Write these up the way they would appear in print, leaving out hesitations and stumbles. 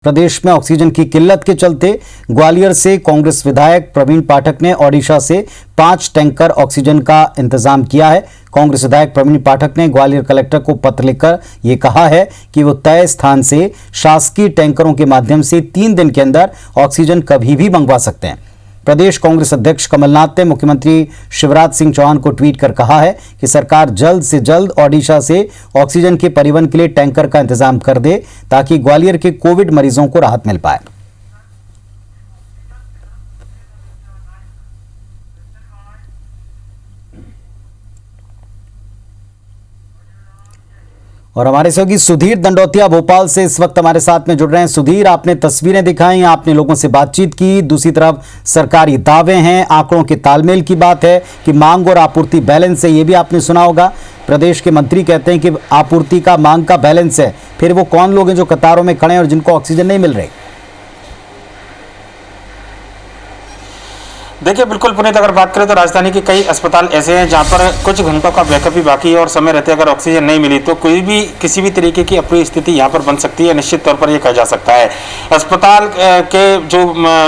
प्रदेश में ऑक्सीजन की किल्लत के चलते ग्वालियर से कांग्रेस विधायक प्रवीण पाठक ने ओडिशा से 5 टैंकर ऑक्सीजन का इंतजाम किया है। कांग्रेस विधायक प्रवीण पाठक ने ग्वालियर कलेक्टर को पत्र लिखकर यह कहा है कि वो तय स्थान से शासकीय टैंकरों के माध्यम से 3 दिन के अंदर ऑक्सीजन कभी भी मंगवा सकते हैं। प्रदेश कांग्रेस अध्यक्ष कमलनाथ ने मुख्यमंत्री शिवराज सिंह चौहान को ट्वीट कर कहा है कि सरकार जल्द से जल्द ओडिशा से ऑक्सीजन के परिवहन के लिए टैंकर का इंतजाम कर दे ताकि ग्वालियर के कोविड मरीजों को राहत मिल पाए। और हमारे सहयोगी सुधीर दंडोतिया भोपाल से इस वक्त हमारे साथ में जुड़ रहे हैं। सुधीर, आपने तस्वीरें दिखाई, आपने लोगों से बातचीत की, दूसरी तरफ सरकारी दावे हैं, आंकड़ों के तालमेल की बात है कि मांग और आपूर्ति बैलेंस है, ये भी आपने सुना होगा। प्रदेश के मंत्री कहते हैं कि आपूर्ति का मांग का बैलेंस है, फिर वो कौन लोग हैं जो कतारों में खड़े हैं और जिनको ऑक्सीजन नहीं मिल रही? देखिए बिल्कुल पुनीत, अगर बात करें तो राजधानी के कई अस्पताल ऐसे हैं जहां पर कुछ घंटों का बैकअप भी बाकी है और समय रहते अगर ऑक्सीजन नहीं मिली तो कोई भी किसी भी तरीके की अप्रिय स्थिति यहां पर बन सकती है। निश्चित तौर पर यह कहा जा सकता है। अस्पताल के जो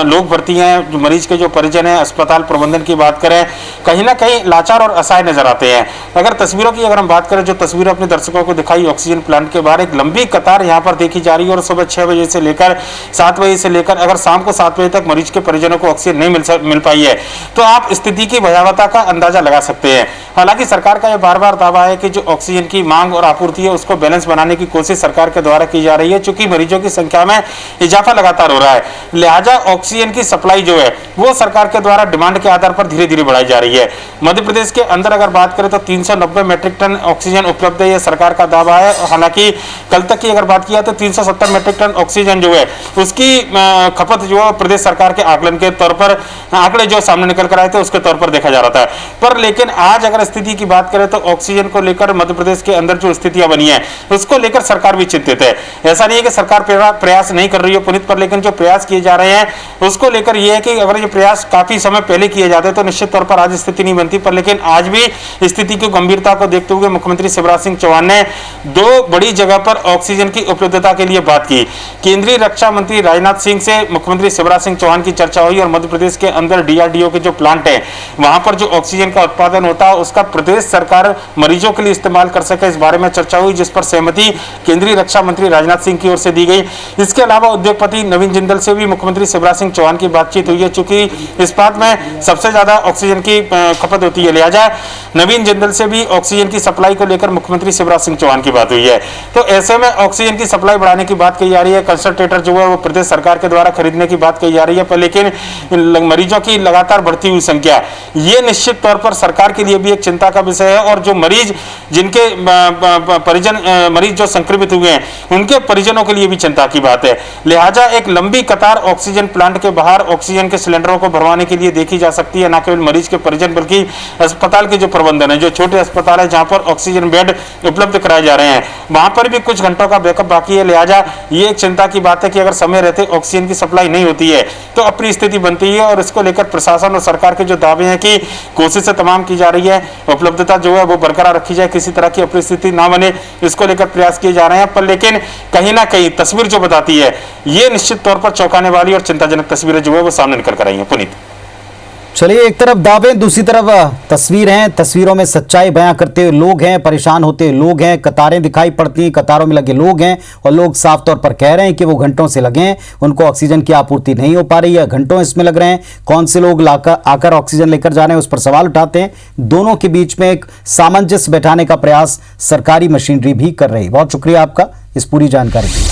लोग भर्ती हैं, जो मरीज के जो परिजन हैं, अस्पताल प्रबंधन की बात करें, कहीं ना कहीं लाचार और असहाय नजर आते हैं। अगर तस्वीरों की हम बात करें, जो तस्वीर अपने दर्शकों को दिखाई ऑक्सीजन प्लांट के बाहर, एक लंबी कतार यहाँ पर देखी जा रही है और सुबह 6 बजे से लेकर 7 बजे से लेकर अगर शाम को 7 बजे तक मरीज के परिजनों को ऑक्सीजन नहीं मिल पाई है तो आप स्थिति की भयावहता का अंदाजा लगा सकते हैं। हालांकि सरकार का यह बार बार दावा है कि जो ऑक्सीजन की मांग और आपूर्ति है उसको बैलेंस बनाने की कोशिश सरकार के द्वारा की जा रही है। चूंकि मरीजों की संख्या में इजाफा लगातार हो रहा है, लिहाजा ऑक्सीजन की सप्लाई जो है वो सरकार के द्वारा डिमांड के आधार पर धीरे धीरे बढ़ाई जा रही है। मध्य प्रदेश के अंदर अगर बात करें तो 390 मैट्रिक टन ऑक्सीजन उपलब्ध है, यह सरकार का दावा है। हालांकि कल तक की अगर बात किया तो 370 मैट्रिक टन ऑक्सीजन जो है उसकी खपत जो प्रदेश सरकार के आकलन के तौर पर आंकड़े जो सामने निकल कर आए थे उसके तौर पर देखा जा रहा था। पर लेकिन आज अगर स्थिति की बात करें तो ऑक्सीजन को लेकर मध्य प्रदेश के अंदर जो स्थितियां बनी है उसको लेकर सरकार भी चिंतित है। ऐसा नहीं है कि सरकार प्रयास नहीं कर रही है पुनीत, पर लेकिन जो प्रयास किए जा रहे हैं उसको लेकर यह है कि अगर ये प्रयास काफी समय पहले किए जाते तो निश्चित तौर पर आज स्थिति नहीं बनती। पर लेकिन आज भी स्थिति की गंभीरता को देखते हुए मुख्यमंत्री शिवराज सिंह चौहान ने 2 बड़ी जगह पर ऑक्सीजन की उपलब्धता के लिए बात की। केंद्रीय रक्षा मंत्री राजनाथ सिंह से मुख्यमंत्री शिवराज सिंह चौहान की चर्चा हुई और मध्य प्रदेश के अंदर DRDO के जो प्लांट है वहां पर जो ऑक्सीजन का उत्पादन होता है उसका प्रदेश सरकार मरीजों के लिए इस्तेमाल कर सके, इस बारे में चर्चा हुई, जिस पर सहमति केंद्रीय रक्षा मंत्री राजनाथ सिंह की ओर से दी गई। इसके अलावा उद्योगपति नवीन जिंदल से भी मुख्यमंत्री शिवराज सिंह चौहान की बातचीत हुई है। चूंकि इस्पात में सबसे ज्यादा ऑक्सीजन की खपत होती है, लिहाजा नवीन जिंदल से भी ऑक्सीजन की सप्लाई को लेकर मुख्यमंत्री शिवराज सिंह चौहान की बात हुई है। तो ऐसे में ऑक्सीजन की सप्लाई बढ़ाने की बात कही जा रही है। कंसंट्रेटर जो है वो प्रदेश सरकार के द्वारा खरीदने की बात कही जा रही है। पर लेकिन मरीजों की लगातार बढ़ती हुई संख्या ये निश्चित तौर पर सरकार के लिए भी एक चिंता का विषय है और जो मरीज जिनके परिजन मरीज जो संक्रमित हुए हैं उनके परिजनों के लिए भी चिंता की बात है। लिहाजा एक लंबी कतार ऑक्सीजन प्लांट के बाहर ऑक्सीजन के सिलेंडरों को भरवाने के लिए देखी जा सकती है। न केवल मरीज के परिजन बल्कि अस्पताल के जो प्रबंधन है, जो छोटे अस्पताल है जहां पर ऑक्सीजन बेड उपलब्ध कराए जा रहे हैं वहां पर भी कुछ घंटों का बैकअप बाकी है। लिहाजा ये एक चिंता की बात है कि अगर समय रहते ऑक्सीजन की सप्लाई नहीं होती है तो अपनी स्थिति बनती है और इसको लेकर प्रशासन और सरकार के जो दावे हैं कि कोशिशें तमाम की जा रही है, उपलब्धता जो है वो बरकरार रखी जाए, किसी तरह की अपरिस्थिति ना बने, इसको लेकर प्रयास किए जा रहे हैं। पर लेकिन कहीं ना कहीं तस्वीर जो बताती है ये निश्चित तौर पर चौंकाने वाली और चिंताजनक तस्वीरें जो है वो सामने निकल कर आई हैं पुनीत। चलिए, एक तरफ दावे, दूसरी तरफ तस्वीर हैं, तस्वीरों में सच्चाई बयां करते हुए लोग हैं, परेशान होते हुए लोग हैं, कतारें दिखाई पड़ती हैं, कतारों में लगे लोग हैं और लोग साफ तौर पर कह रहे हैं कि वो घंटों से लगे हैं, उनको ऑक्सीजन की आपूर्ति नहीं हो पा रही है, घंटों इसमें लग रहे हैं। कौन से लोग आकर ऑक्सीजन लेकर जा रहे हैं उस पर सवाल उठाते हैं। दोनों के बीच में एक सामंजस्य बैठाने का प्रयास सरकारी मशीनरी भी कर रही है। बहुत शुक्रिया आपका इस पूरी जानकारी के लिए।